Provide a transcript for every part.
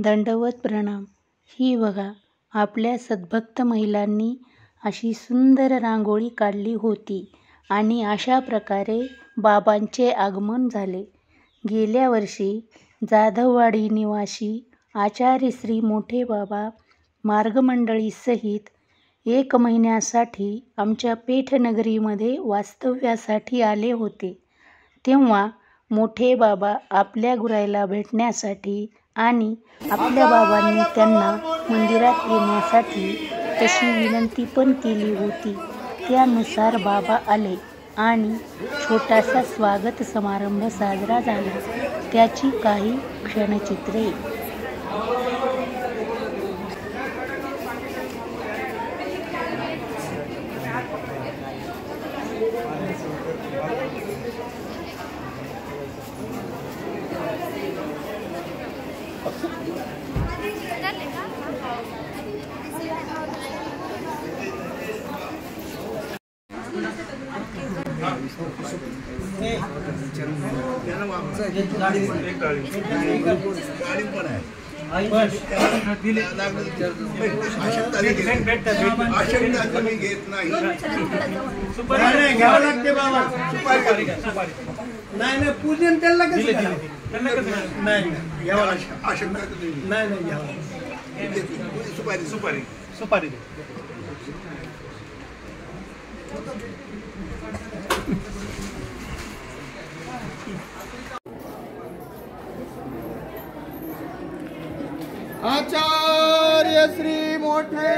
दंडवत प्रणाम. ही बघा, आपल्या सद्भक्त महिलांनी अशी सुंदर रांगोळी काढली होती आणि अशा प्रकारे बाबांचे आगमन झाले. गेल्या वर्षी जाधववाडी निवासी आचार्य श्री मोठे बाबा मार्गमंडळीसहित 1 महिन्यासाठी आमच्या पेठनगरीमध्ये वास्तव्यासाठी आले होते. तेव्हा मोठे बाबा आपल्या गुराईला भेटण्यासाठी आणि आपल्या बाबांनी त्यांना मंदिरात येण्यासाठी तशी विनंती पण केली होती. त्यानुसार बाबा आले आणि छोटासा स्वागत समारंभ साजरा झाला. त्याची काही क्षणचित्रे. नाही पूजन त्याला कसं नाही सुपारी सुपारी सुपारी आचार्य श्री मोठे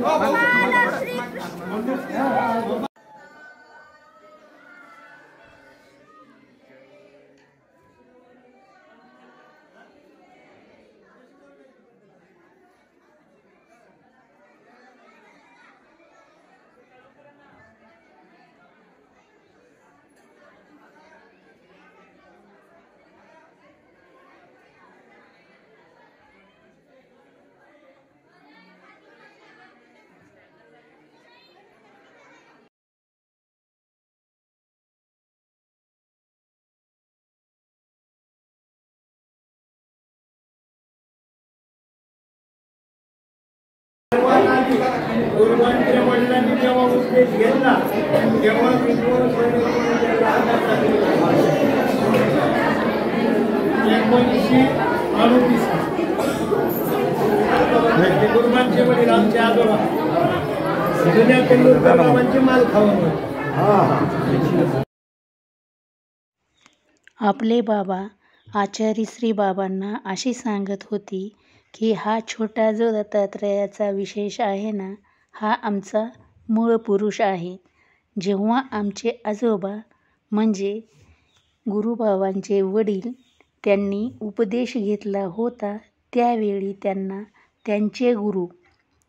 बाबा गुरुमांच्या वडिलांनी जेव्हा उपदेश घेतला तेव्हा गुरुमांचे वडील आमचे आजोबा जुन्या तेंडुलकर बाबांचे माल खावा. आपले बाबा आचार्य श्री बाबांना अशी सांगत होती की हा छोटा जो दत्तात्रयाचा विशेष आहे ना, हा आमचा मूळ पुरुष आहे. जेव्हा आमचे आजोबा म्हणजे गुरुबाबांचे वडील त्यांनी उपदेश घेतला होता त्यावेळी त्यांना त्यांचे गुरु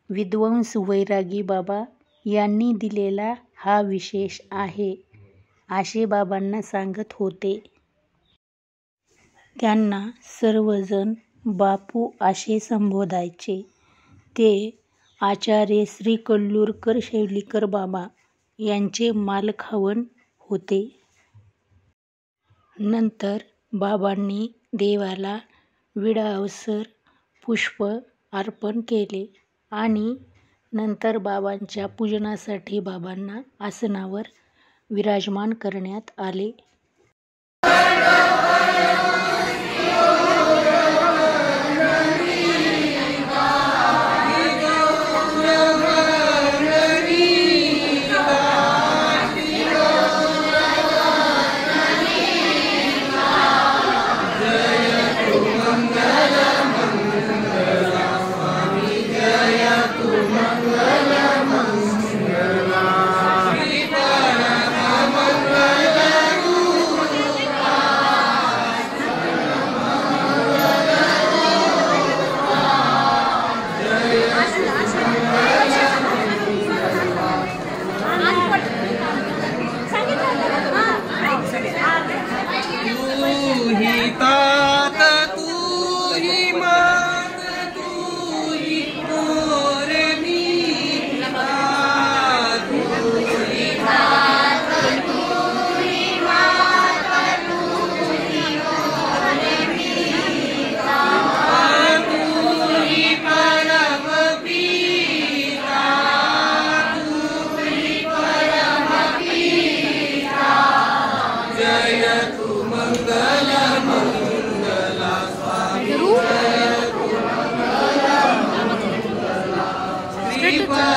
विद्वांस वैरागी बाबा यांनी दिलेला हा विशेष आहे असे बाबांना सांगत होते. त्यांना सर्वजण बापू असे संबोधायचे. ते आचार्य श्री कल्लूरकर शैलीकर बाबा यांचे मालखावण होते. नंतर बाबांनी देवाला विडावसर पुष्प अर्पण केले आणि नंतर बाबांच्या पूजनासाठी बाबांना आसनावर विराजमान करण्यात आले.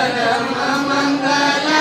परम मंगल